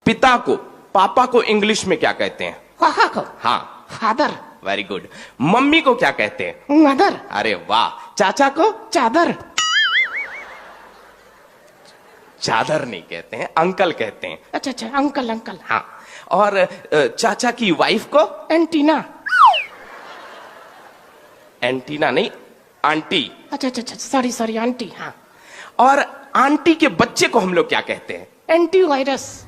पिता को, पापा को इंग्लिश में क्या कहते हैं? पापा को हाँ, फादर। Very good. मम्मी को क्या कहते हैं? मदर। अरे वाह। चाचा को? चादर। चादर नहीं कहते हैं, अंकल कहते हैं। अच्छा अच्छा, अंकल अंकल। हाँ। और चाचा की वाइफ को? एंटीना। एंटीना नहीं, आंटी। अच्छा अच्छा अच्छा, सॉरी सॉरी, आंटी। हाँ। और आंटी के बच्चे को हम लोग क्या कहते हैं? Anti virus.